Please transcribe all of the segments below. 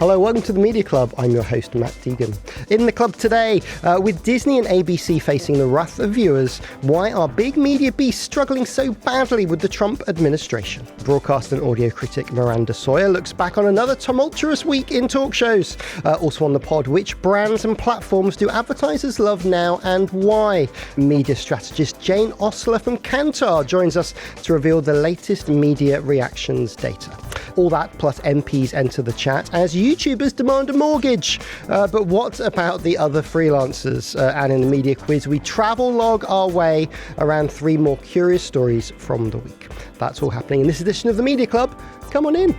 Hello, welcome to the Media Club. I'm your host, Matt Deegan. In the club today, with Disney and ABC facing the wrath of viewers, why are big media beasts struggling so badly with the Trump administration? Broadcast and audio critic Miranda Sawyer looks back on another tumultuous week in talk shows. Also on the pod, which brands and platforms do advertisers love now and why? Media strategist Jane Ostler from Kantar joins us to reveal the latest media reactions data. All that plus MPs enter the chat as YouTubers demand a mortgage. But what about the other freelancers? And in the media quiz, we travelogue our way around 3 more curious stories from the week. That's all happening in this edition of the Media Club. Come on in.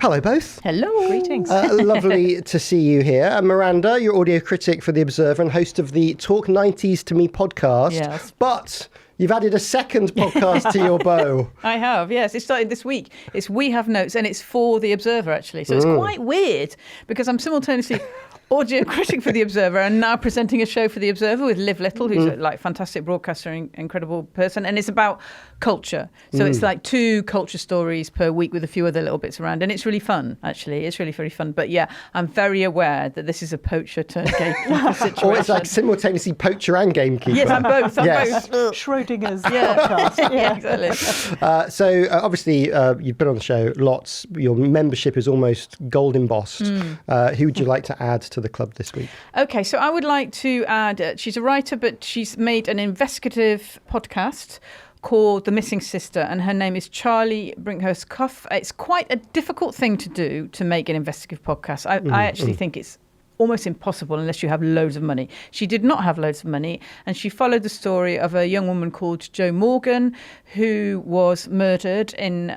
Hello, both. Hello. Greetings. Lovely to see you here. Miranda, you're audio critic for The Observer and host of the Talk 90s to Me podcast. Yes. But you've added a second podcast to your bow. I have, yes. It started this week. It's We Have Notes, and it's for The Observer, actually. So it's quite weird because I'm simultaneously audio critic for The Observer and now presenting a show for The Observer with Liv Little, who's a fantastic broadcaster and incredible person. And it's about culture. So it's like 2 culture stories per week with a few other little bits around. And it's really fun, actually. It's really, very fun. But yeah, I'm very aware that this is a poacher turned gamekeeper situation. Or it's like simultaneously poacher and gamekeeper. Yes, I'm both. Both. Schrodinger's podcast. Yeah, exactly. So obviously you've been on the show lots. Your membership is almost gold embossed. Who would you like to add to the club this week? Okay, so I would like to add, she's a writer, but she's made an investigative podcast called The Missing Sister, and her name is Charlie Brinkhurst-Cuff. It's quite a difficult thing to do, to make an investigative podcast. I actually think it's almost impossible unless you have loads of money. She did not have loads of money, and she followed the story of a young woman called Jo Morgan, who was murdered in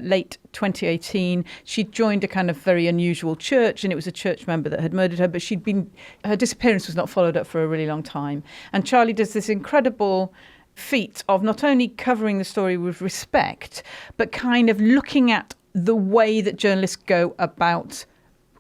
late 2018. She joined a kind of very unusual church, and it was a church member that had murdered her, but her disappearance was not followed up for a really long time. And Charlie does this incredible feat of not only covering the story with respect, but kind of looking at the way that journalists go about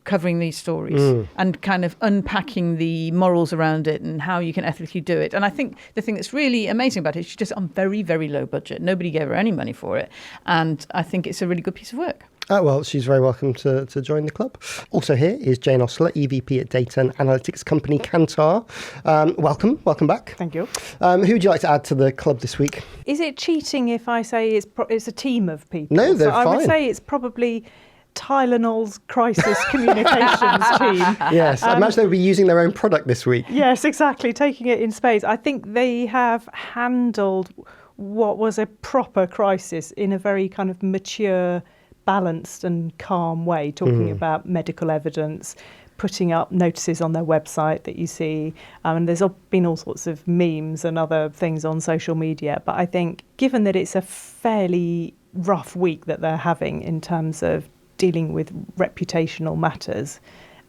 covering these stories and kind of unpacking the morals around it and how you can ethically do it. And I think the thing that's really amazing about it is she's just on very, very low budget. Nobody gave her any money for it. And I think it's a really good piece of work. Well, she's very welcome to join the club. Also here is Jane Ostler, EVP at data and analytics company Kantar. Welcome back. Thank you. Who would you like to add to the club this week? Is it cheating if I say it's a team of people? No, they're fine. I would say it's probably Tylenol's crisis communications team. Yes, I imagine they'll be using their own product this week. Yes, exactly, taking it in spades. I think they have handled what was a proper crisis in a very kind of mature, balanced and calm way, talking about medical evidence, putting up notices on their website that you see. And there's been all sorts of memes and other things on social media. But I think given that it's a fairly rough week that they're having in terms of dealing with reputational matters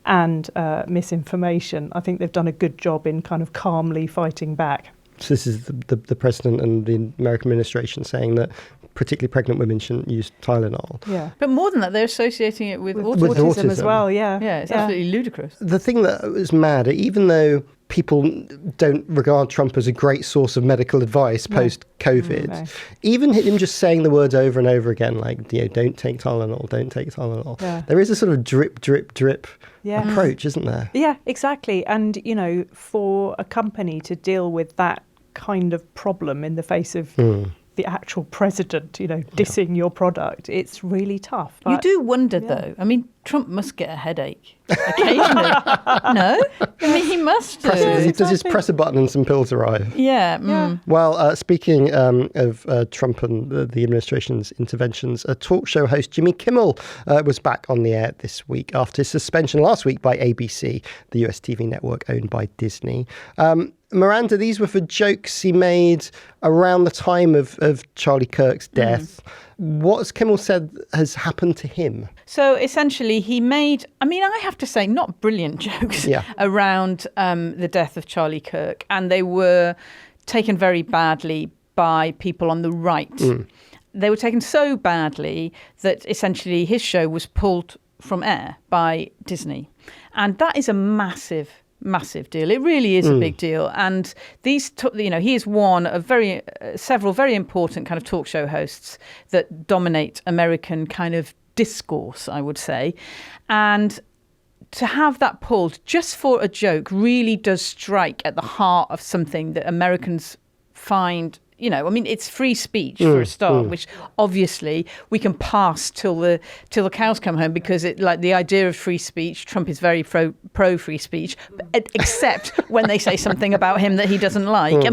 and misinformation, I think they've done a good job in kind of calmly fighting back. So this is the president and the American administration saying that particularly pregnant women shouldn't use Tylenol. Yeah. But more than that, they're associating it with autism as well, yeah. Yeah, it's absolutely ludicrous. The thing that was mad, even though people don't regard Trump as a great source of medical advice post-COVID, even him just saying the words over and over again, like, don't take Tylenol, don't take Tylenol. Yeah. There is a sort of drip approach, isn't there? Yeah, exactly. And, for a company to deal with that kind of problem in the face of the actual president, dissing your product, it's really tough. But, you do wonder, though. I mean, Trump must get a headache occasionally. No? I mean, he must do. He does just press a button and some pills arrive. Yeah. Well, speaking of Trump and the administration's interventions, a talk show host, Jimmy Kimmel, was back on the air this week after his suspension last week by ABC, the US TV network owned by Disney. Miranda, these were for jokes he made around the time of Charlie Kirk's death. What has Kimmel said has happened to him? So essentially he made, I have to say, not brilliant jokes around the death of Charlie Kirk. And they were taken very badly by people on the right. They were taken so badly that essentially his show was pulled from air by Disney. And that is a massive deal. It really is a big deal. And these, he is one of several very important kind of talk show hosts that dominate American kind of discourse, I would say. And to have that pulled just for a joke really does strike at the heart of something that Americans find, it's free speech for a start, which obviously we can pass till the cows come home, because the idea of free speech, Trump is very pro free speech, except when they say something about him that he doesn't like.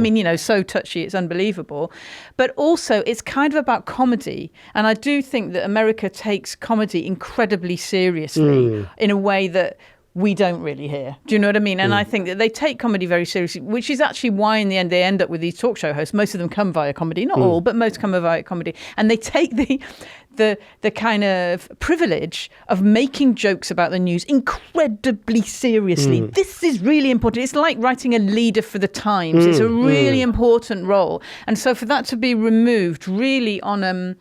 So touchy, it's unbelievable. But also it's kind of about comedy. And I do think that America takes comedy incredibly seriously in a way that we don't really hear. Do you know what I mean? And I think that they take comedy very seriously, which is actually why in the end they end up with these talk show hosts. Most of them come via comedy, not all, but most come via comedy. And they take the kind of privilege of making jokes about the news incredibly seriously. This is really important. It's like writing a leader for the Times. It's a really important role. And so for that to be removed really on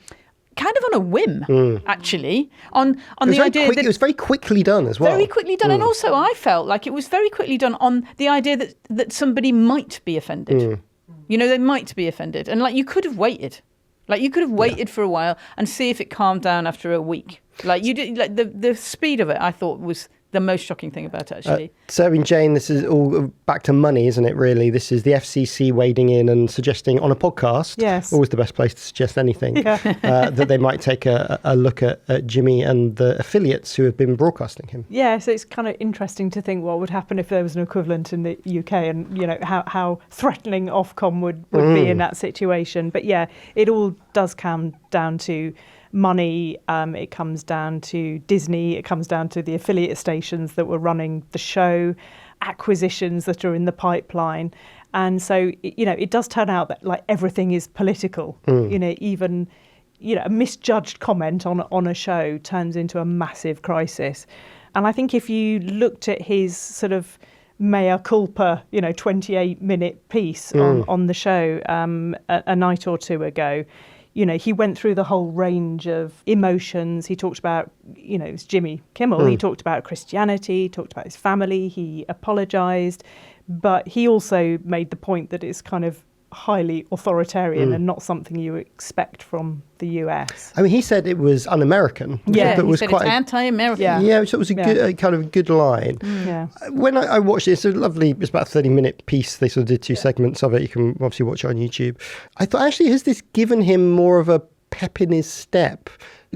kind of on a whim, actually, on the idea that it was very quickly done as well. Very quickly done, and also I felt like it was very quickly done on the idea that somebody might be offended. They might be offended, and you could have waited. You could have waited for a while and see if it calmed down after a week. You did. The speed of it, I thought, was the most shocking thing about it, actually. So, Jane, this is all back to money, isn't it, really? This is the FCC wading in and suggesting on a podcast, always the best place to suggest anything, that they might take a look at Jimmy and the affiliates who have been broadcasting him. Yeah, so it's kind of interesting to think what would happen if there was an equivalent in the UK, and, how threatening Ofcom would be in that situation. But yeah, it all does come down to money. It comes down to Disney. It comes down to the affiliate stations that were running the show, acquisitions that are in the pipeline. And so, it does turn out that everything is political. Even a misjudged comment on a show turns into a massive crisis. And I think if you looked at his sort of mea culpa, 28-minute piece on the show a night or two ago, he went through the whole range of emotions. He talked about, it's Jimmy Kimmel. He talked about Christianity, he talked about his family, he apologised. But he also made the point that it's kind of highly authoritarian and not something you expect from the US. He said it was un-American. Yeah, that he was said quite it's anti-American. Yeah, so it was a good, kind of good line. Yeah. When I watched it, it's about a 30-minute piece. They sort of did 2 segments of it. You can obviously watch it on YouTube. I thought, actually, has this given him more of a pep in his step?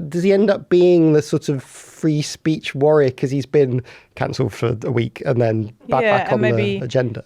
Does he end up being the sort of free speech warrior because he's been cancelled for a week and then back on the agenda?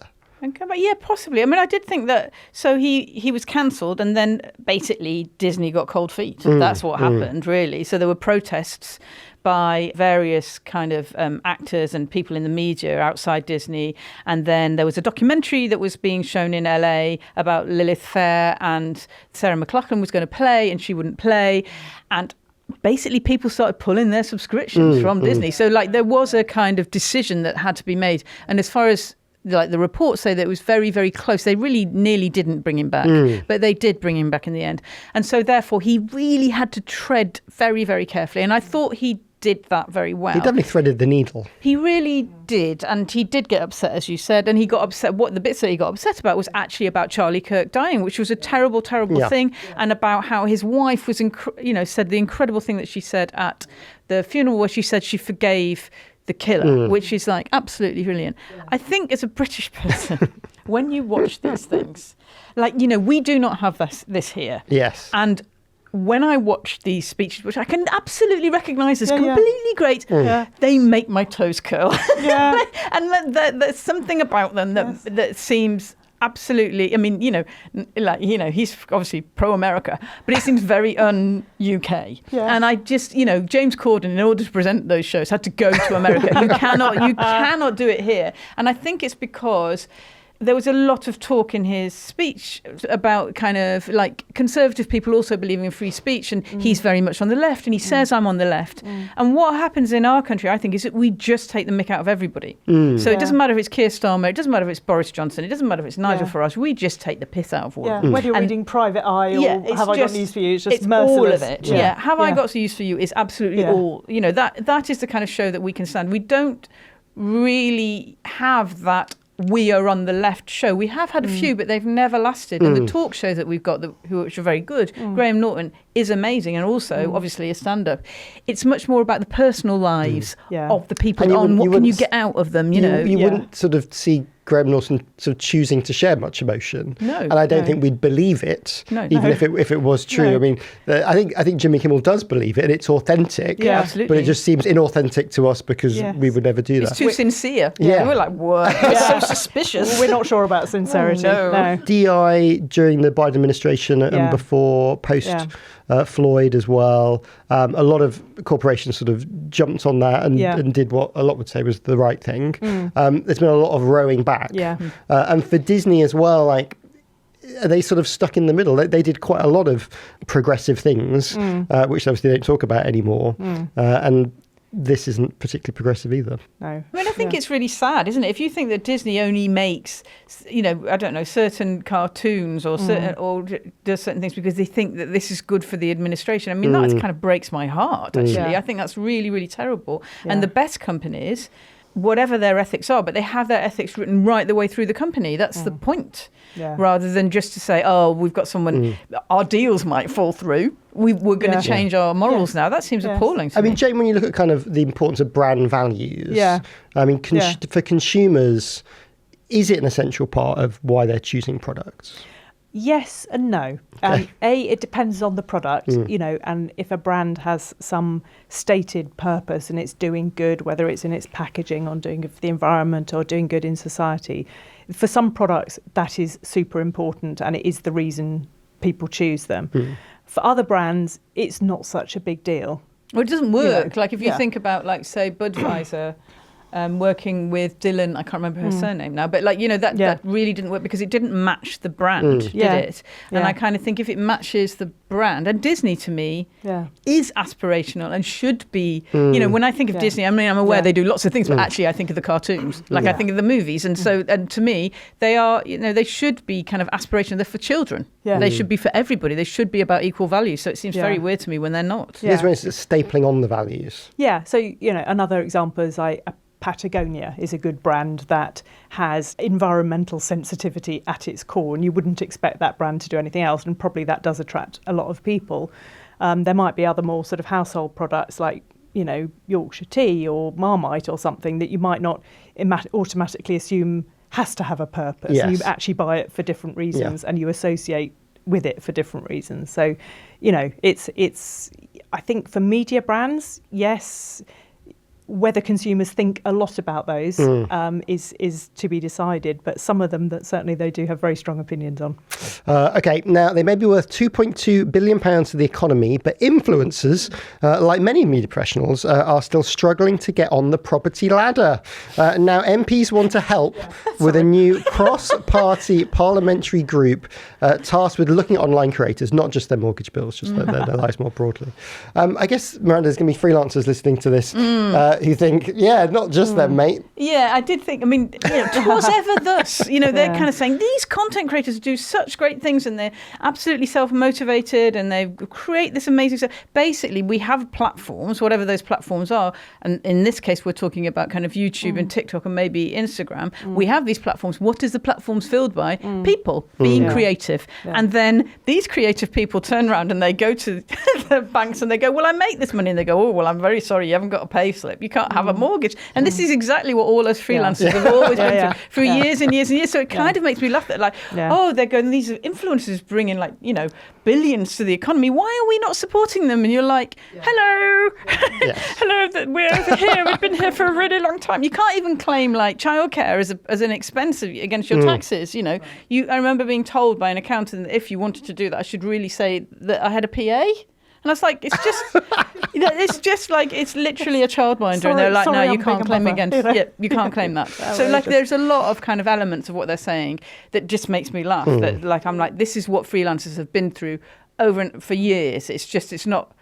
Yeah, possibly. I did think that. So he was cancelled, and then basically Disney got cold feet. That's what happened, really. So there were protests by various kind of actors and people in the media outside Disney. And then there was a documentary that was being shown in LA about Lilith Fair, and Sarah McLachlan was going to play, and she wouldn't play. And basically people started pulling their subscriptions from Disney. So there was a kind of decision that had to be made. And as far as the reports say, that it was very, very close. They really nearly didn't bring him back, but they did bring him back in the end. And so therefore he really had to tread very, very carefully. And I thought he did that very well. He definitely threaded the needle. He really did. And he did get upset, as you said. And he got upset. What the bits that he got upset about was actually about Charlie Kirk dying, which was a terrible, terrible thing. And about how his wife was, said the incredible thing that she said at the funeral, where she said she forgave the killer, which is absolutely brilliant. I think as a British person, when you watch these things, we do not have this here. Yes. And when I watch these speeches, which I can absolutely recognise as completely great, they make my toes curl. Yeah. And there's something about them that seems absolutely, he's obviously pro-America, but it seems very un-UK. Yeah. And I just, James Corden, in order to present those shows, had to go to America. You cannot do it here. And I think it's because there was a lot of talk in his speech about kind of conservative people also believing in free speech, and he's very much on the left, and he says I'm on the left. And what happens in our country, I think, is that we just take the mick out of everybody. So it doesn't matter if it's Keir Starmer, it doesn't matter if it's Boris Johnson, it doesn't matter if it's Nigel Farage, we just take the piss out of all of them. Whether you're reading Private Eye or Have I Got News for You, it's just merciless. All of it. Yeah. Have I Got News for You is absolutely all. That is the kind of show that we can stand. We don't really have that we are on the left show. We have had a few, but they've never lasted. And the talk shows that we've got, which are very good, Graham Norton is amazing, and also obviously a stand-up. It's much more about the personal lives of the people on. What can you get out of them? You wouldn't sort of see Graham Norton sort of choosing to share much emotion. No, and I don't think we'd believe it, even if it was true. No. I mean, I think Jimmy Kimmel does believe it, and it's authentic. Yeah, absolutely. But it just seems inauthentic to us because we would never do that. It's too sincere. Yeah. We're like, what? It's so suspicious. We're not sure about sincerity. No. DI during the Biden administration and before, post Floyd as well. A lot of corporations sort of jumped on that and did what a lot would say was the right thing. There's been a lot of rowing back. And for Disney as well, like, are they sort of stuck in the middle? They did quite a lot of progressive things, which obviously they don't talk about anymore. And this isn't particularly progressive either. No. I mean, I think it's really sad, isn't it? If you think that Disney only makes, I don't know, certain cartoons or does certain things because they think that this is good for the administration. I mean, that kind of breaks my heart, actually. I think that's really, really terrible. And the best companies, whatever their ethics are, but they have their ethics written right the way through the company. That's the point. Rather than just to say, oh, we've got someone, our deals might fall through. We're going to change our morals now. That seems appalling to me. I mean, Jane, when you look at kind of the importance of brand values, I mean, for consumers, is it an essential part of why they're choosing products? Yes and no. It depends on the product, and if a brand has some stated purpose and it's doing good, whether it's in its packaging or doing good for the environment or doing good in society, for some products that is super important and it is the reason people choose them. For other brands, it's not such a big deal. Well, it doesn't work. Like if you think about, like, say, Budweiser working with Dylan, I can't remember her surname now, but that really didn't work because it didn't match the brand, did it? And I kind of think if it matches the brand, and Disney to me is aspirational and should be, when I think of Disney, I mean, I'm aware they do lots of things, but actually I think of the cartoons, like I think of the movies. And so, and to me, they are, they should be kind of aspirational. They're for children. They should be for everybody. They should be about equal values. So it seems very weird to me when they're not. Yes, when it's stapling on the values. Yeah. So, another example is Patagonia is a good brand that has environmental sensitivity at its core, and you wouldn't expect that brand to do anything else, and probably that does attract a lot of people. There might be other more sort of household products like, Yorkshire tea or Marmite or something that you might not automatically assume has to have a purpose. Yes. And you actually buy it for different reasons and you associate with it for different reasons. So, it's I think for media brands, yes, whether consumers think a lot about those is to be decided, but some of them that certainly they do have very strong opinions on. Okay, now they may be worth £2.2 billion to the economy, but influencers, like many media professionals, are still struggling to get on the property ladder. Now MPs want to help with a new cross-party parliamentary group tasked with looking at online creators, not just their mortgage bills, just their lives more broadly. I guess, Miranda, there's going to be freelancers listening to this who think, not just them, mate. Yeah, I did think, I mean, twas ever thus, they're kind of saying these content creators do such great things and they're absolutely self-motivated and they create this amazing stuff. Basically, we have platforms, whatever those platforms are, and in this case, we're talking about kind of YouTube and TikTok and maybe Instagram. We have these platforms. What is the platforms filled by? People being creative. And then these creative people turn around and they go to the banks and they go, well, I make this money. And they go, oh, well, I'm very sorry, you haven't got a pay slip. You can't have a mortgage. And this is exactly what all us freelancers have always been through years and years and years. So it kind of makes me laugh that they're going, these influencers bring in billions to the economy. Why are we not supporting them? And you're like, hello, hello, we're over here. We've been here for a really long time. You can't even claim childcare as an expense against your taxes. I remember being told by an accountant that if you wanted to do that, I should really say that I had a PA. And I was like, it's just, it's literally a childminder. And they're like, no, you can't claim you can't claim that. So there's a lot of kind of elements of what they're saying that just makes me laugh. That I'm like, this is what freelancers have been through for years. It's not.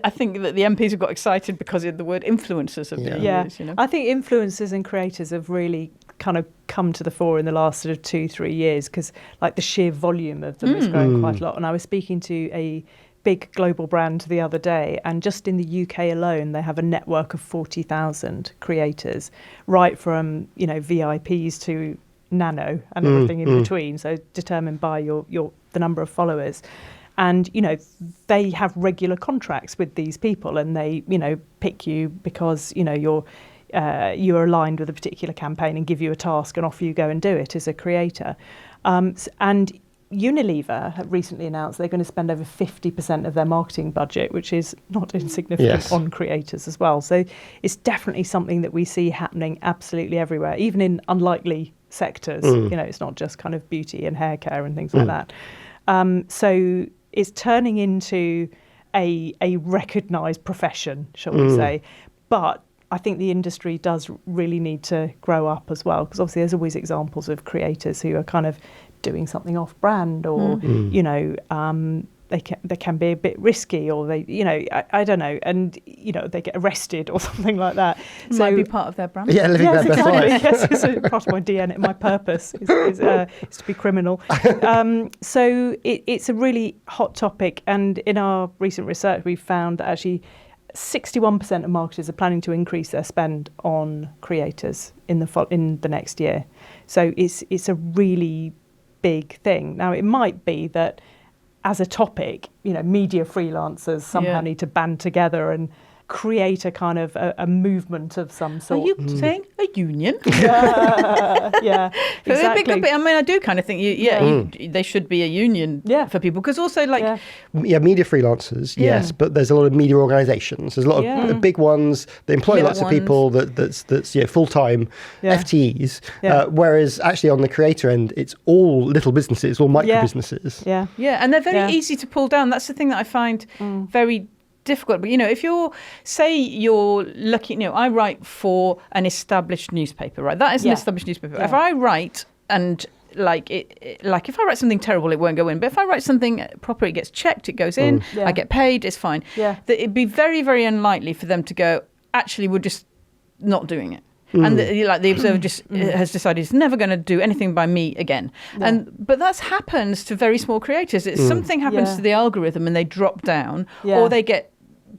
I think that the MPs have got excited because of the word influencers have been used. I think influencers and creators have really kind of come to the fore in the last sort of 2-3 years because the sheer volume of them has grown quite a lot. And I was speaking to a big global brand the other day, and just in the UK alone, they have a network of 40,000 creators, right from, VIPs to nano and everything in between. So determined by the number of followers. And, they have regular contracts with these people, and they, pick you because, you're aligned with a particular campaign and give you a task, and off you go and do it as a creator. And Unilever have recently announced they're going to spend over 50% of their marketing budget, which is not insignificant, on creators as well. So it's definitely something that we see happening absolutely everywhere, even in unlikely sectors. It's not just kind of beauty and hair care and things like that. So it's turning into a recognised profession, shall we say. But I think the industry does really need to grow up as well, because obviously there's always examples of creators who are kind of doing something off brand, or they can be a bit risky, or they I don't know, and they get arrested or something like that. So might be part of their brand. Yeah, living their best life. Yes, it's a part of my DNA. My purpose is to be criminal. So it's a really hot topic, and in our recent research, we found that actually 61% of marketers are planning to increase their spend on creators in the next year. So it's a really big thing. Now, it might be that as a topic, media freelancers somehow need to band together and create a kind of a movement of some sort. Are you saying a union? Yeah, exactly. I mean, I do kind of think, they should be a union for people, because also media freelancers, yes, but there's a lot of media organisations. There's a lot of big ones that employ lots of people that's full-time FTEs, whereas actually on the creator end, it's all little businesses, all micro businesses. Yeah, and they're very easy to pull down. That's the thing that I find very difficult. But if you're looking, I write for an established newspaper, right? That is an established newspaper. If I write and if I write something terrible, it won't go in. But if I write something proper, it gets checked, it goes in, I get paid, it's fine. It'd be very, very unlikely for them to go, actually, we're just not doing it. And the Observer just has decided it's never going to do anything by me again. But that happens to very small creators. It's something happens to the algorithm and they drop down, or they get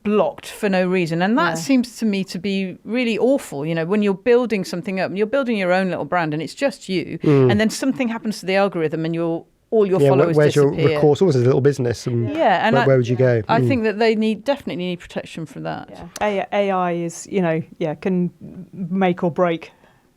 blocked for no reason. And that seems to me to be really awful. When you're building something up and you're building your own little brand and it's just you, and then something happens to the algorithm and all your followers where's disappear. Your recourse? Almost a little business. And where would you go? I think that they definitely need protection from that. Yeah. AI is, can make or break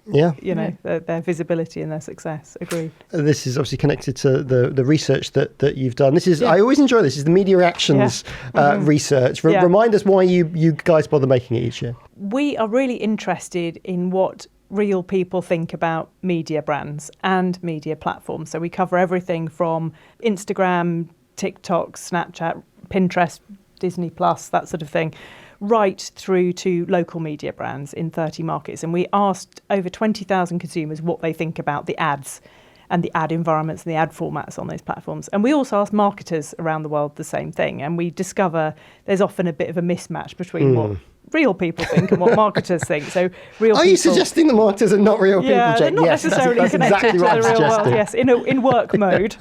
their visibility and their success. Agreed. This is obviously connected to the research that you've done. This is I always enjoy this. This is the media reactions research. Remind us why you guys bother making it each year. We are really interested in what real people think about media brands and media platforms. So we cover everything from Instagram, TikTok, Snapchat, Pinterest, Disney Plus, that sort of thing, right through to local media brands in 30 markets. And we asked over 20,000 consumers what they think about the ads and the ad environments and the ad formats on those platforms. And we also asked marketers around the world the same thing. And we discover there's often a bit of a mismatch between what real people think and what marketers think. So Are you suggesting the marketers are not real people, Jane? They're not necessarily connected to the real world. Yes, in work mode.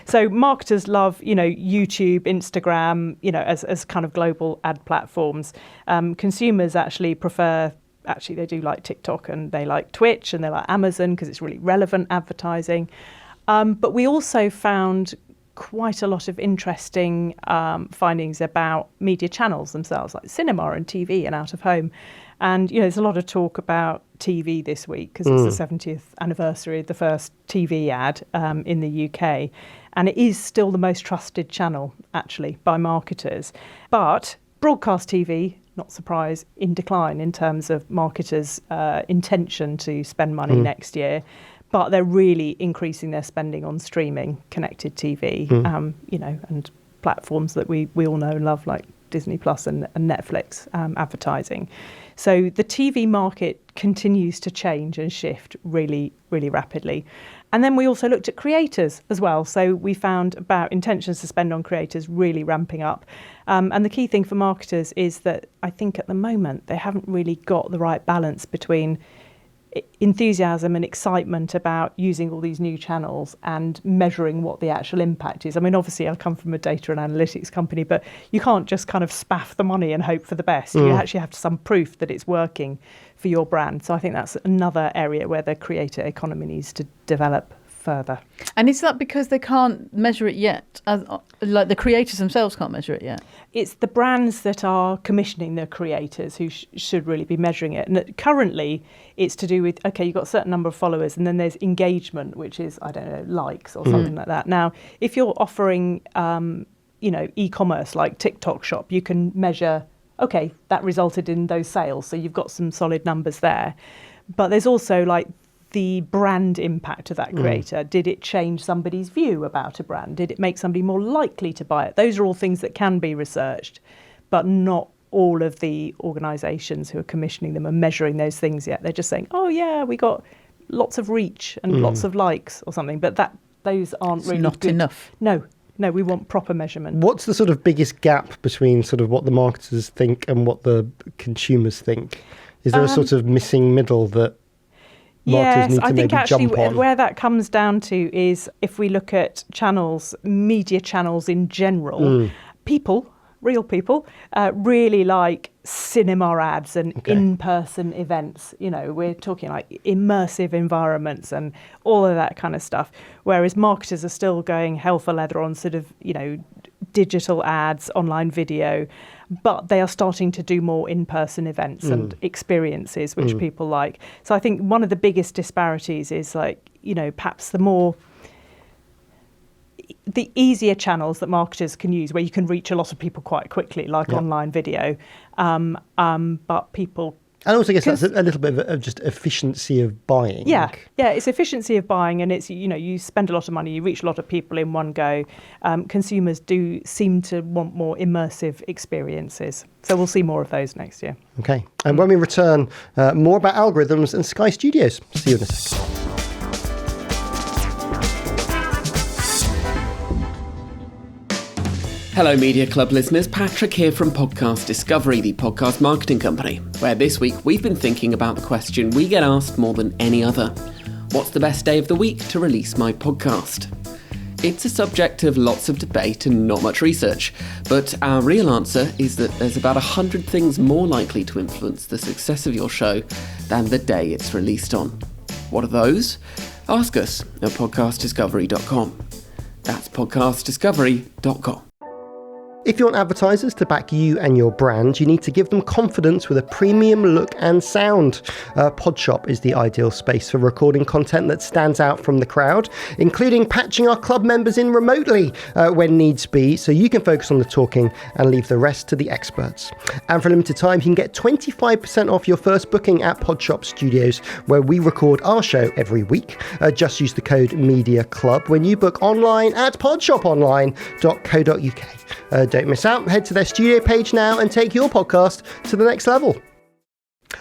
So marketers love, YouTube, Instagram, as kind of global ad platforms. Consumers actually prefer. Actually, they do like TikTok and they like Twitch and they like Amazon because it's really relevant advertising. But we also found quite a lot of interesting findings about media channels themselves, like cinema and TV and out of home. And, there's a lot of talk about TV this week because it's the 70th anniversary of the first TV ad in the UK. And it is still the most trusted channel, actually, by marketers. But broadcast TV, not surprise, in decline in terms of marketers' intention to spend money next year. But they're really increasing their spending on streaming, connected TV, and platforms that we all know and love, like Disney Plus and Netflix advertising. So the TV market continues to change and shift really, really rapidly. And then we also looked at creators as well. So we found about intentions to spend on creators really ramping up. And the key thing for marketers is that I think at the moment they haven't really got the right balance between enthusiasm and excitement about using all these new channels and measuring what the actual impact is. I mean, obviously, I come from a data and analytics company, but you can't just kind of spaff the money and hope for the best. You actually have some proof that it's working for your brand. So I think that's another area where the creator economy needs to develop further. And is that because they can't measure it yet? Like the creators themselves can't measure it yet? It's the brands that are commissioning the creators who should really be measuring it. And currently, it's to do with, okay, you've got a certain number of followers, and then there's engagement, which is, I don't know, likes or something like that. Now, if you're offering, e-commerce like TikTok Shop, you can measure, okay, that resulted in those sales. So you've got some solid numbers there. But there's also like the brand impact of that creator. Did it change somebody's view about a brand? Did it make somebody more likely to buy it? Those are all things that can be researched, but not all of the organisations who are commissioning them are measuring those things yet. They're just saying, oh yeah, we got lots of reach and lots of likes or something, but those aren't really not good. Enough. No, we want proper measurement. What's the sort of biggest gap between sort of what the marketers think and what the consumers think? Is there a sort of missing middle that marketers need to I think maybe actually jump on? where that comes down to is if we look at channels, media channels in general, real people, really like cinema ads and in-person events. You know, we're talking like immersive environments and all of that kind of stuff. Whereas marketers are still going hell for leather on sort of, digital ads, online video, but they are starting to do more in-person events and experiences, which people like. So I think one of the biggest disparities is like, perhaps the easier channels that marketers can use where you can reach a lot of people quite quickly, like online video, but people... And also, I guess that's a little bit of just efficiency of buying. Yeah, it's efficiency of buying, and it's, you spend a lot of money, you reach a lot of people in one go. Consumers do seem to want more immersive experiences. So we'll see more of those next year. Okay. And when we return, more about algorithms and Sky Studios. See you in a second. Hello Media Club listeners, Patrick here from Podcast Discovery, the podcast marketing company, where this week we've been thinking about the question we get asked more than any other. What's the best day of the week to release my podcast? It's a subject of lots of debate and not much research, but our real answer is that there's about 100 things more likely to influence the success of your show than the day it's released on. What are those? Ask us at podcastdiscovery.com. That's podcastdiscovery.com. If you want advertisers to back you and your brand, you need to give them confidence with a premium look and sound. Podshop is the ideal space for recording content that stands out from the crowd, including patching our club members in remotely when needs be, so you can focus on the talking and leave the rest to the experts. And for a limited time, you can get 25% off your first booking at Podshop Studios, where we record our show every week. Just use the code MEDIACLUB when you book online at podshoponline.co.uk. Don't miss out. Head to their studio page now and take your podcast to the next level.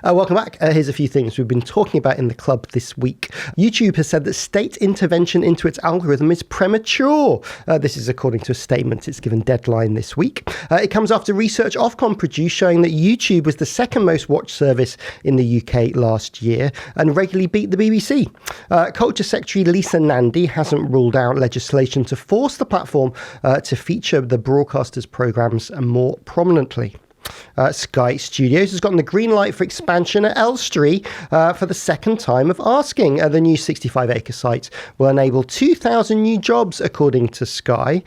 Welcome back. Here's a few things we've been talking about in the club this week. YouTube has said that state intervention into its algorithm is premature. This is according to a statement it's given Deadline this week. It comes after research Ofcom produced showing that YouTube was the second most watched service in the UK last year and regularly beat the BBC. Culture Secretary Lisa Nandy hasn't ruled out legislation to force the platform to feature the broadcasters' programmes more prominently. Sky Studios has gotten the green light for expansion at Elstree for the second time of asking. The new 65-acre site will enable 2,000 new jobs, according to Sky.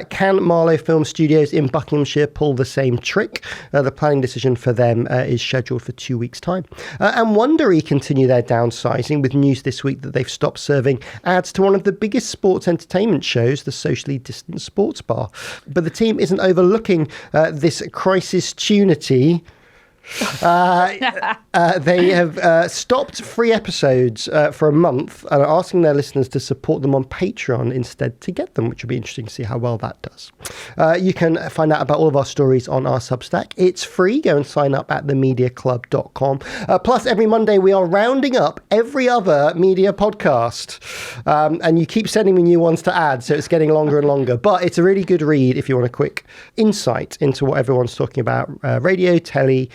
Can Marlow Film Studios in Buckinghamshire pull the same trick? The planning decision for them is scheduled for 2 weeks' time. And Wondery continue their downsizing, with news this week that they've stopped serving ads to one of the biggest sports entertainment shows, the Socially Distant Sports Bar. But the team isn't overlooking this crisis opportunity. They have stopped free episodes for a month and are asking their listeners to support them on Patreon instead to get them, which will be interesting to see how well that does. You can find out about all of our stories on our Substack. It's free. Go and sign up at themediaclub.com. Plus, every Monday we are rounding up every other media podcast. And you keep sending me new ones to add, so it's getting longer and longer. But it's a really good read if you want a quick insight into what everyone's talking about. Radio, telly,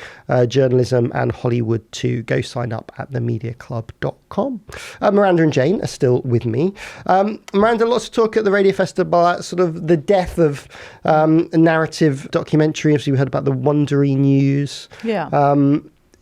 journalism and Hollywood too. Go sign up at themediaclub.com. Miranda and Jane are still with me. Miranda, lots of talk at the Radio Festival about sort of the death of a narrative documentary. As we heard about the Wondery News. Yeah.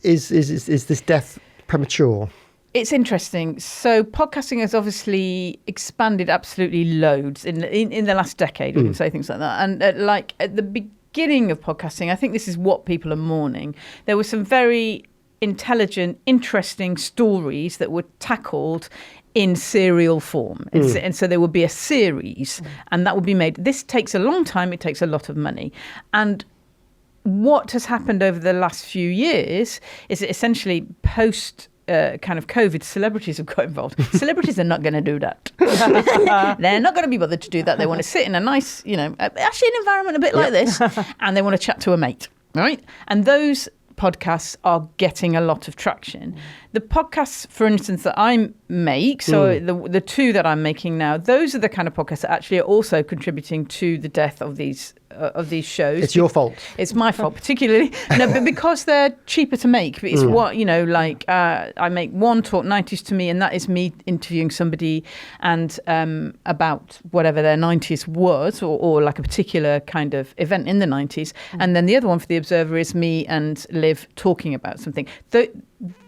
Is this death premature? It's interesting. So podcasting has obviously expanded absolutely loads in the last decade. We can say things like that. And like at the beginning of podcasting, I think this is what people are mourning. There were some very intelligent, interesting stories that were tackled in serial form. And so there would be a series and that would be made. This takes a long time. It takes a lot of money. And what has happened over the last few years is that essentially post kind of COVID, celebrities have got involved. Celebrities are not going to do that. They're not going to be bothered to do that. They want to sit in a nice, actually an environment a bit like this, and they want to chat to a mate, right? And those podcasts are getting a lot of traction. The podcasts, for instance, that I make, so the two that I'm making now, those are the kind of podcasts that actually are also contributing to the death of these shows. It's your fault. It's my fault, particularly. No, but because they're cheaper to make. It's what, I make one talk 90s to me, and that is me interviewing somebody and about whatever their 90s was, or like a particular kind of event in the 90s. And then the other one for The Observer is me and Liv talking about something.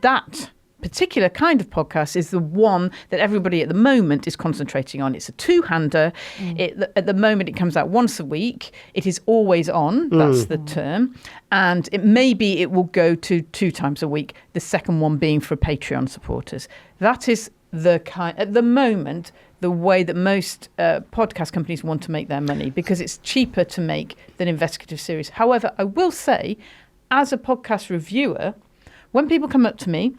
That particular kind of podcast is the one that everybody at the moment is concentrating on. It's a two-hander. At the moment, it comes out once a week. It is always on. That's the term. And maybe it will go to 2 times a week, the second one being for Patreon supporters. That is at the moment, the way that most podcast companies want to make their money, because it's cheaper to make than investigative series. However, I will say, as a podcast reviewer, when people come up to me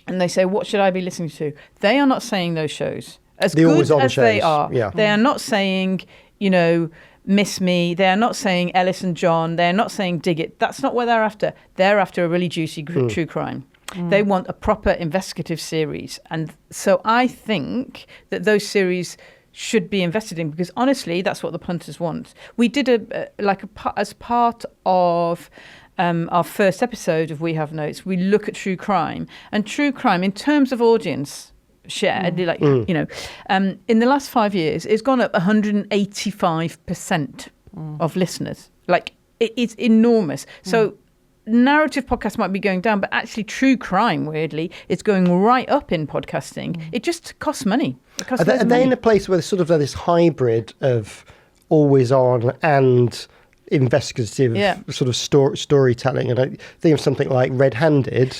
and they say, what should I be listening to? They are not saying those shows. As good as they are. Yeah. They are not saying, Miss Me. They are not saying Ellis and John. They are not saying Dig It. That's not what they're after. They're after a really juicy true crime. They want a proper investigative series. And so I think that those series should be invested in, because honestly, that's what the punters want. We did as part of our first episode of We Have Notes, we look at true crime. And true crime, in terms of audience share, in the last 5 years, it's gone up 185% of listeners. Like, it's enormous. So narrative podcasts might be going down, but actually true crime, weirdly, is going right up in podcasting. It just costs money. Are they in a place where there's sort of this hybrid of always on and investigative sort of storytelling? And I think of something like Red Handed,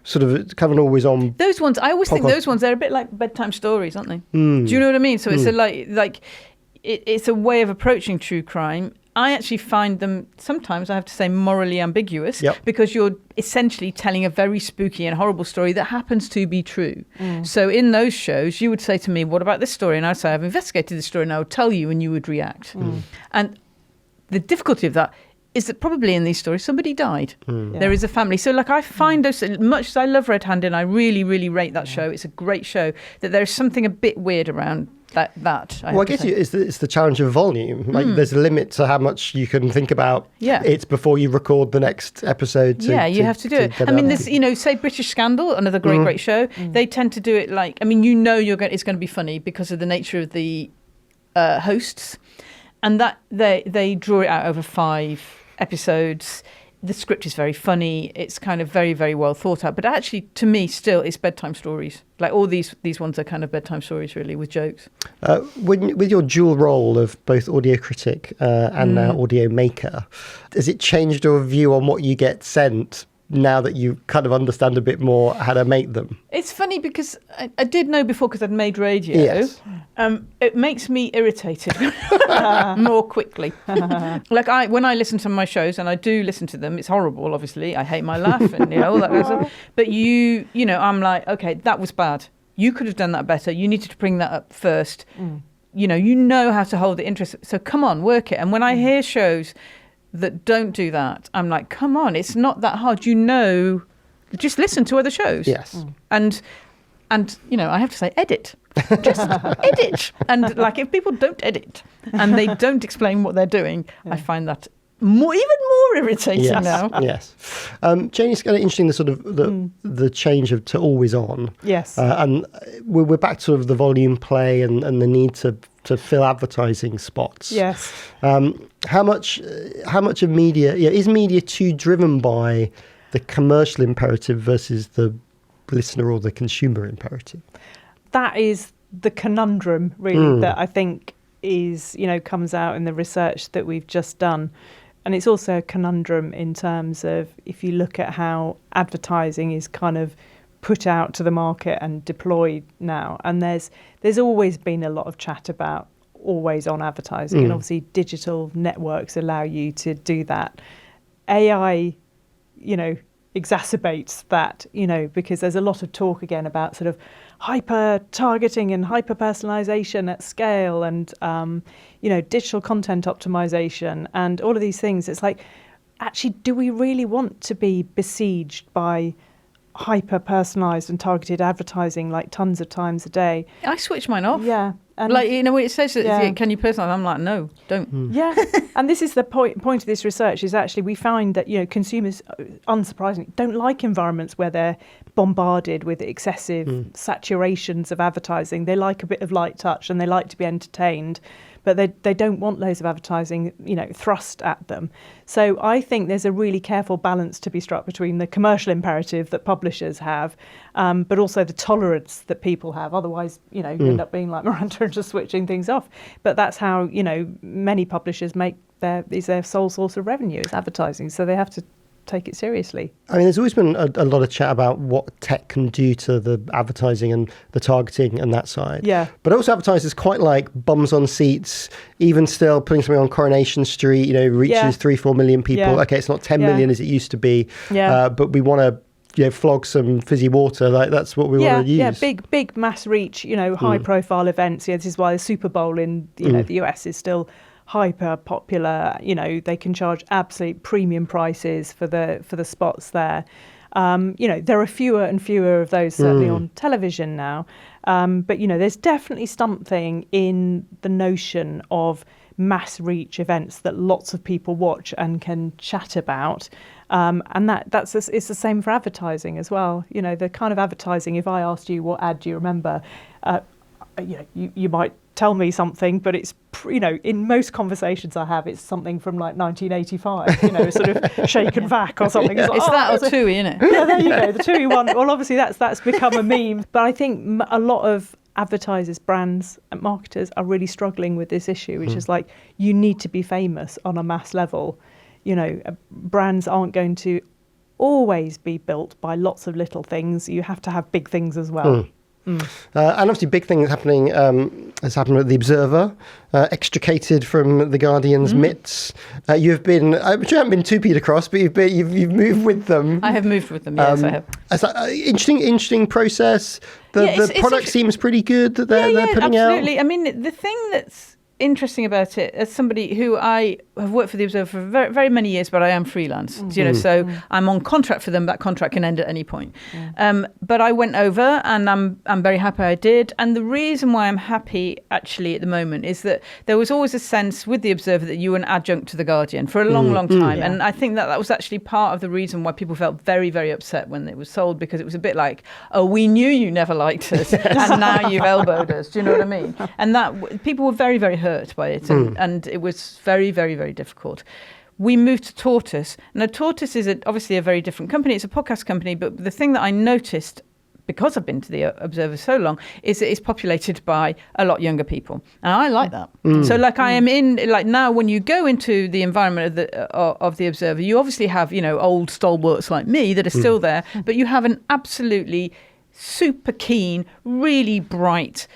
sort of kind of always on. Those ones, I always think those ones, they're a bit like bedtime stories, aren't they? Do you know what I mean? So it's it's a way of approaching true crime. I actually find them sometimes, I have to say, morally ambiguous, because you're essentially telling a very spooky and horrible story that happens to be true. So in those shows, you would say to me, what about this story? And I'd say, I've investigated this story and I would tell you, and you would react. And the difficulty of that is that probably in these stories, somebody died. There is a family. So I find those, much as I love Red Handed, and I really, really rate that show, it's a great show, that there's something a bit weird around that. I guess it's the challenge of volume. There's a limit to how much you can think about it before you record the next episode. You have to do it. I mean, this, say British Scandal, another great show. They tend to do it it's going to be funny because of the nature of the hosts, and that they draw it out over 5 episodes. The script is very funny. It's kind of very, very well thought out. But actually, to me, still, it's bedtime stories. Like all these ones are kind of bedtime stories, really, with jokes. With your dual role of both audio critic and now audio maker, has it changed your view on what you get sent now that you kind of understand a bit more how to make them? It's funny because I did know before, because I'd made radio. Yes. It makes me irritated more quickly. When I listen to my shows, and I do listen to them, it's horrible, obviously. I hate my laugh and all that kind of stuff. But I'm like, okay, that was bad. You could have done that better. You needed to bring that up first. You know how to hold the interest. So come on, work it. And when I hear shows that don't do that, I'm like, come on, it's not that hard. Just listen to other shows. Yes. And I have to say, edit. Just edit. And if people don't edit and they don't explain what they're doing, I find that even more irritating now. Yes. Jane, it's kind of interesting, the sort of the change to always on. Yes. And we're back to sort of the volume play and the need to fill advertising spots. Yes. How much of media, is media too driven by the commercial imperative versus the listener or the consumer imperative? That is the conundrum, really, that I think is, comes out in the research that we've just done. And it's also a conundrum in terms of if you look at how advertising is kind of put out to the market and deployed now. And there's always been a lot of chat about always on advertising. And obviously digital networks allow you to do that. AI, exacerbates that, because there's a lot of talk again about sort of hyper targeting and hyper personalization at scale and, digital content optimization and all of these things. It's like, actually, do we really want to be besieged by hyper personalized and targeted advertising like tons of times a day? I switch mine off. Yeah. And when it says that, can you personalize? I'm like, no, don't. Yeah. And this is the point of this research is actually we find that, consumers, unsurprisingly, don't like environments where they're bombarded with excessive saturations of advertising. They like a bit of light touch and they like to be entertained, but they don't want loads of advertising, thrust at them. So I think there's a really careful balance to be struck between the commercial imperative that publishers have, but also the tolerance that people have. Otherwise, you end up being like Miranda and just switching things off. But that's how, many publishers make their sole source of revenue is advertising. So they have to take it seriously. I mean, there's always been a lot of chat about what tech can do to the advertising and the targeting and that side. Yeah. But also advertisers quite like bums on seats, even still putting something on Coronation Street, reaches 3-4 million people. Yeah. Okay, it's not 10 million as it used to be, but we want to flog some fizzy water. Like that's what we want to use. Yeah, big mass reach, high profile events. Yeah, this is why the Super Bowl in the US is still hyper popular. They can charge absolute premium prices for the spots there. There are fewer and fewer of those certainly on television now. But there's definitely something in the notion of mass reach events that lots of people watch and can chat about. And it's the same for advertising as well. The kind of advertising, if I asked you what ad do you remember, you might tell me something, but it's, in most conversations I have, it's something from like 1985, sort of Shake and Vac or something. It's that or TUI, isn't it? Yeah, there you go, the TUI one. Well, obviously that's become a meme. But I think a lot of advertisers, brands and marketers are really struggling with this issue, which is like, you need to be famous on a mass level. Brands aren't going to always be built by lots of little things. You have to have big things as well. And obviously, big thing has happened with The Observer, extricated from The Guardian's mitts. You've been, I'm sure you haven't been two-peed across, but you've moved with them. I have moved with them, yes, I have. It's interesting process. The product seems pretty good that they're putting out. Absolutely. I mean, the thing that's interesting about it, as somebody who I have worked for The Observer for very, very many years, but I am freelance, so I'm on contract for them. That contract can end at any point. But I went over and I'm very happy I did. And the reason why I'm happy actually at the moment is that there was always a sense with The Observer that you were an adjunct to The Guardian for a long, long time. And I think that was actually part of the reason why people felt very, very upset when it was sold, because it was a bit like, oh, we knew you never liked us and now you've elbowed us. Do you know what I mean? And that people were very, very hurt by it, and it was very, very, very difficult. We moved to Tortoise. Now, Tortoise is obviously a very different company. It's a podcast company, but the thing that I noticed, because I've been to The Observer so long, is that it's populated by a lot younger people. And I like that. So I am in, now when you go into the environment of The Observer, you obviously have, old stalwarts like me that are still there, but you have an absolutely super keen, really bright,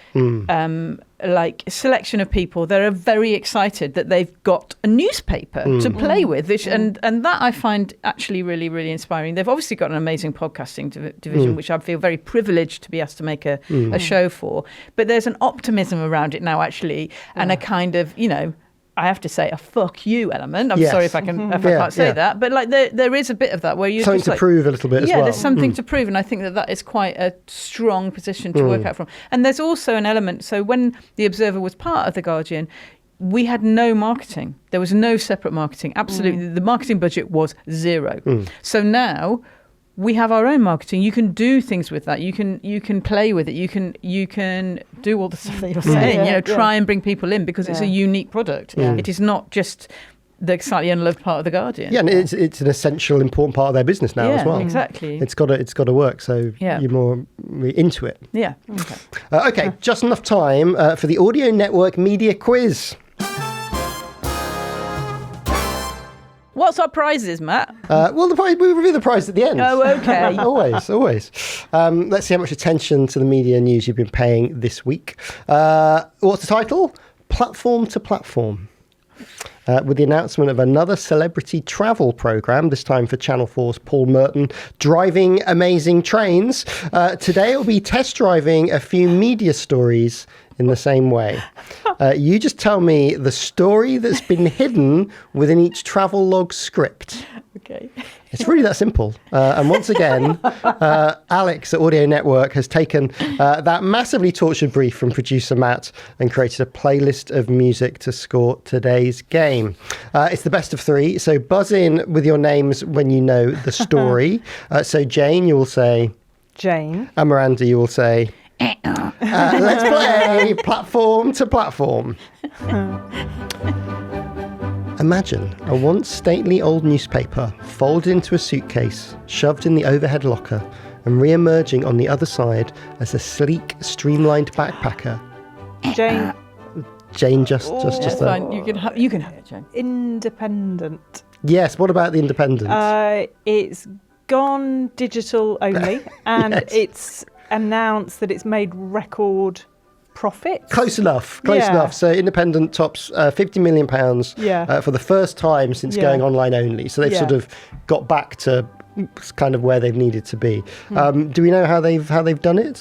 selection of people that are very excited that they've got a newspaper to play with, and that I find actually really, really inspiring. They've obviously got an amazing podcasting division, which I feel very privileged to be asked to make a show for. But there's an optimism around it now, actually, and a kind of, I have to say, a fuck you element. I'm sorry if I can't say that, but there is a bit of that where you something to prove a little bit as well. Yeah, there's something to prove, and I think that is quite a strong position to work out from. And there's also an element. So when The Observer was part of The Guardian, we had no marketing. There was no separate marketing. Absolutely. The marketing budget was zero. So now we have our own marketing. You can do things with that. You can play with it. You can do all the stuff that you're saying, try and bring people in because it's a unique product. It is not just the slightly unloved part of The Guardian. Yeah, and it's an essential, important part of their business now as well. Exactly. It's got to work, so you're more into it. Yeah. Okay, just enough time for the Audio Network Media Quiz. What's our prizes, Matt? Well, the prize, we'll reveal the prize at the end. Oh, okay. Always. Let's see how much attention to the media news you've been paying this week. What's the title? Platform to Platform. With the announcement of another celebrity travel programme, this time for Channel 4's Paul Merton, driving amazing trains. Today it'll be test driving a few media stories in the same way. You just tell me the story that's been hidden within each travelogue script. Okay. It's really that simple. And once again, Alex at Audio Network has taken that massively tortured brief from producer Matt and created a playlist of music to score today's game. It's the best of three, so buzz in with your names when you know the story. So Jane, you will say... Jane. And Miranda, you will say... Let's play Platform to Platform. Imagine a once stately old newspaper folded into a suitcase, shoved in the overhead locker, and re-emerging on the other side as a sleek, streamlined backpacker. Jane. Jane, just That's there. fine. You can have it, Jane. Independent. Yes. What about the Independent? It's gone digital only, and it's announced that it's made record profits. Close enough. So Independent tops £50 million for the first time since going online only. So they've sort of got back to kind of where they've needed to be. Do we know how they've done it?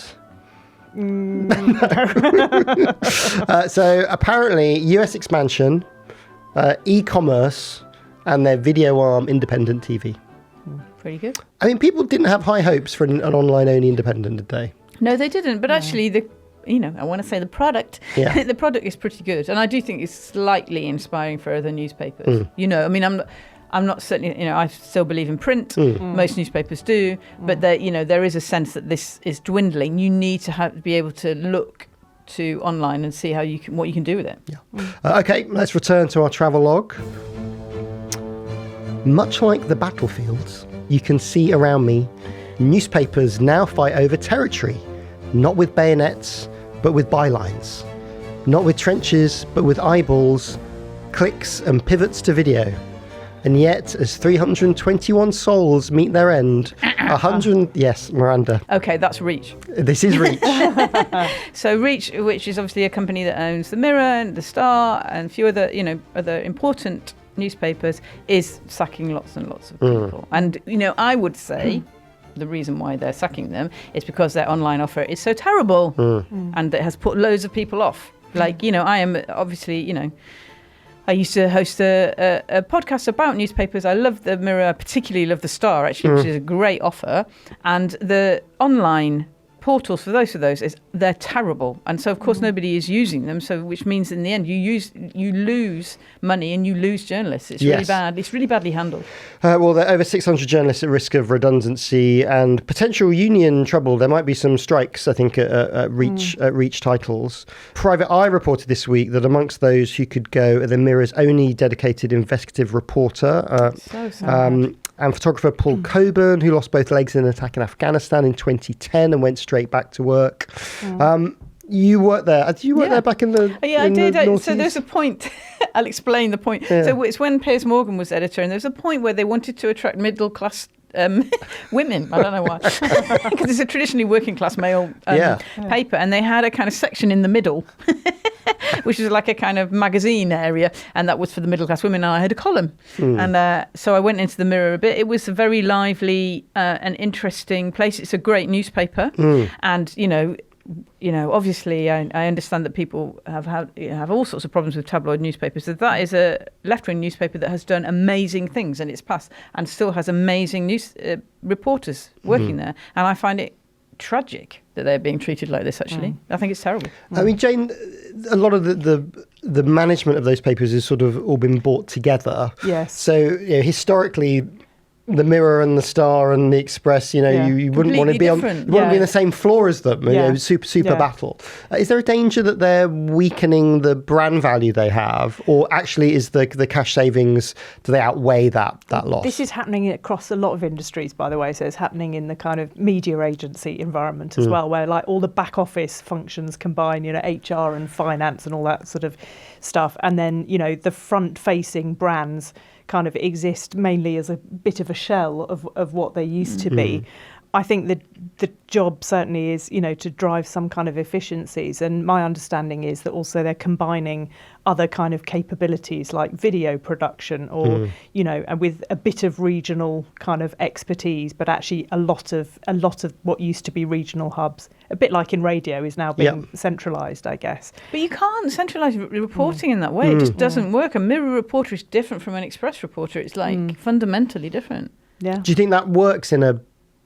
So apparently US expansion, e-commerce, and their video arm Independent TV. Pretty good. I mean, people didn't have high hopes for an online-only Independent, did they? No, they didn't. But actually, I want to say the product. Yeah. The product is pretty good, and I do think it's slightly inspiring for other newspapers. I mean, I'm not certainly. I still believe in print. Most newspapers do, but there is a sense that this is dwindling. You need to be able to look to online and see what you can do with it. Yeah. Okay, let's return to our travelogue. Much like the battlefields you can see around me, newspapers now fight over territory, not with bayonets, but with bylines. Not with trenches, but with eyeballs, clicks and pivots to video. And yet, as 321 souls meet their end, 100... Yes, Miranda. Okay, that's Reach. This is Reach. So Reach, which is obviously a company that owns the Mirror and the Star and a few other important newspapers, is sacking lots and lots of people. And, I would say... the reason why they're sacking them is because their online offer is so terrible and it has put loads of people off. Like, I am obviously, I used to host a podcast about newspapers. I love the Mirror, I particularly love the Star, actually, which is a great offer. And the online portals for those they're terrible, and so of course nobody is using them, so which means in the end you lose money and you lose journalists. It's really bad. It's really badly handled. Well, there are over 600 journalists at risk of redundancy and potential union trouble. There might be some strikes, I think, at Reach titles. Private Eye reported this week that amongst those who could go are the Mirror's only dedicated investigative reporter, so sad. And photographer Paul Coburn, who lost both legs in an attack in Afghanistan in 2010 and went straight back to work. You worked there. Did you work there back in the I did. So there's a point. I'll explain the point. Yeah. So it's when Piers Morgan was editor, and there's a point where they wanted to attract middle-class women. I don't know why. Because it's a traditionally working-class male paper, and they had a kind of section in the middle, which is like a kind of magazine area, and that was for the middle-class women, and I had a column. And so I went into the Mirror a bit. It was a very lively and interesting place. It's a great newspaper, and, obviously I understand that people have all sorts of problems with tabloid newspapers. So that is a left-wing newspaper that has done amazing things in its past and still has amazing news reporters working there. And I find it tragic that they're being treated like this, actually. I think it's terrible. I mean, Jane, a lot of the the management of those papers has sort of all been brought together. Yes. So historically, the Mirror and the Star and the Express, you wouldn't want to be be on the same floor as them. Super battle. Is there a danger that they're weakening the brand value they have, or actually is the cash savings, do they outweigh that loss? This is happening across a lot of industries, by the way. So it's happening in the kind of media agency environment as well, where like all the back office functions combine, HR and finance and all that sort of stuff, and then the front facing brands kind of exist mainly as a bit of a shell of what they used to be. I think the job certainly is, to drive some kind of efficiencies. And my understanding is that also they're combining other kind of capabilities like video production or, and with a bit of regional kind of expertise, but actually a lot of what used to be regional hubs, a bit like in radio, is now being centralised, I guess. But you can't centralise reporting in that way. It just doesn't work. A Mirror reporter is different from an Express reporter. It's like fundamentally different. Yeah. Do you think that works in a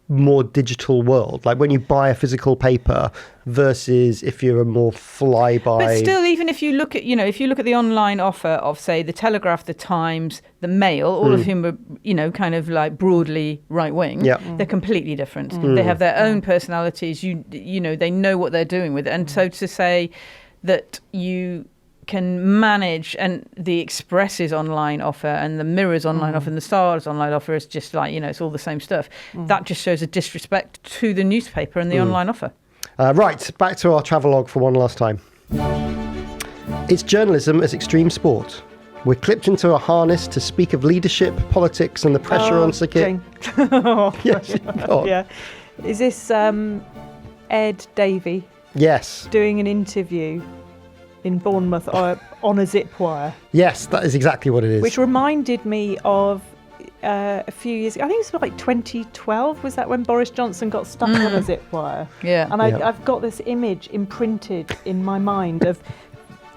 more digital world, like when you buy a physical paper versus if you're a more flyby? But still, even if you look at the online offer of, say, the Telegraph, the Times, the Mail, all of whom are kind of like broadly right wing, they're completely different. They have their own personalities. They know what they're doing with it, and so to say that you can manage and the Express's online offer and the Mirror's online offer and the Star's online offer is just like, it's all the same stuff. That just shows a disrespect to the newspaper and the online offer. Right, back to our travelogue for one last time. It's journalism as extreme sport. We're clipped into a harness to speak of leadership, politics and the pressure on Sakit. Yes, go on. Yeah. Is this Ed Davey? Yes. Doing an interview in Bournemouth on a zip wire. Yes, that is exactly what it is. Which reminded me of a few years ago. I think it was like 2012. Was that when Boris Johnson got stuck on a zip wire? Yeah. And I've got this image imprinted in my mind of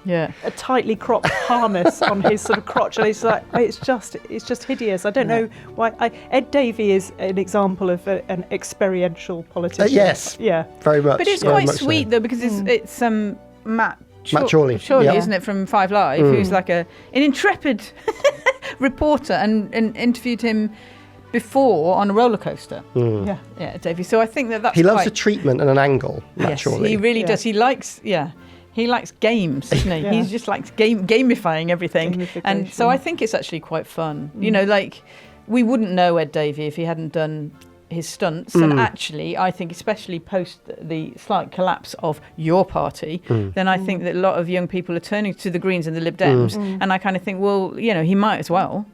a tightly cropped harness on his sort of crotch, and it's like it's just hideous. I don't know why. Ed Davey is an example of an experiential politician. Yes. Yeah. Very much. But it's quite sweet though, because it's Matt Chorley, isn't it, from 5 Live, who's like an intrepid reporter and interviewed him before on a roller coaster. Yeah, Davey. So I think that's he loves a treatment and an angle. Matt Chorley. Yes, he really does. He likes games, doesn't he? He just likes gamifying everything, and so I think it's actually quite fun. Like we wouldn't know Ed Davey if he hadn't done his stunts, and actually I think especially post the slight collapse of your party, then I think that a lot of young people are turning to the Greens and the Lib Dems, and I kind of think, well, he might as well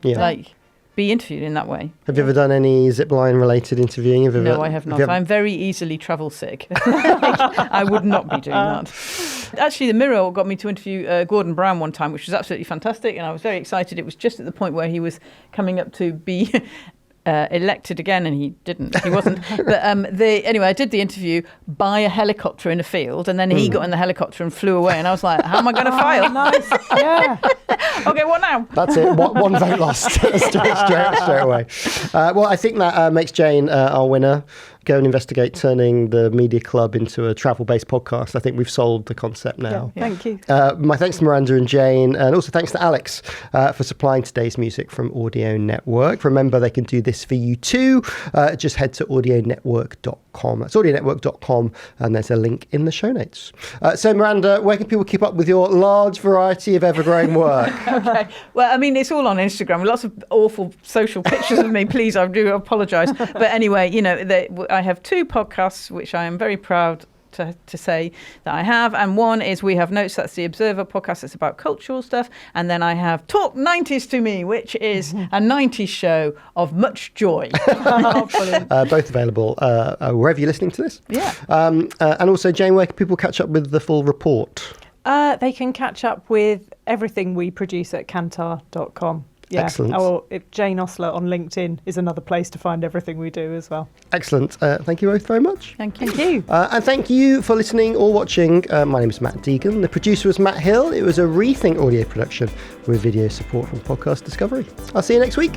be interviewed in that way. Have you ever done any zipline related interviewing? No, I have not. I'm very easily travel sick. I would not be doing that. Actually, the Mirror got me to interview Gordon Brown one time, which was absolutely fantastic, and I was very excited. It was just at the point where he was coming up to be elected again, and he didn't. He wasn't. But anyway, I did the interview by a helicopter in a field, and then he got in the helicopter and flew away, and I was like, how am I going to file? Nice. Yeah. Okay, what now? That's it. One vote lost straight away. Well, I think that makes Jane our winner. Go and investigate turning the media club into a travel-based podcast. I think we've solved the concept now. Yeah, thank you. My thanks to Miranda and Jane, and also thanks to Alex for supplying today's music from Audio Network. Remember, they can do this for you too. Just head to audionetwork.com. That's audionetwork.com, and there's a link in the show notes. So, Miranda, where can people keep up with your large variety of ever-growing work? Okay. Well, I mean, it's all on Instagram. Lots of awful social pictures of me. Please, I do apologise. But anyway, I have 2 podcasts, which I am very proud to say that I have. And one is We Have Notes. That's the Observer podcast. That's about cultural stuff. And then I have Talk 90s to Me, which is a 90s show of much joy. Both available wherever you're listening to this. Yeah. And also, Jane, where can people catch up with the full report? They can catch up with everything we produce at Kantar.com. Yeah. Excellent. Or Jane Ostler on LinkedIn is another place to find everything we do as well. Excellent. Thank you both very much. Thank you. Thank you. And thank you for listening or watching. My name is Matt Deegan. The producer was Matt Hill. It was a Rethink audio production with video support from Podcast Discovery. I'll see you next week.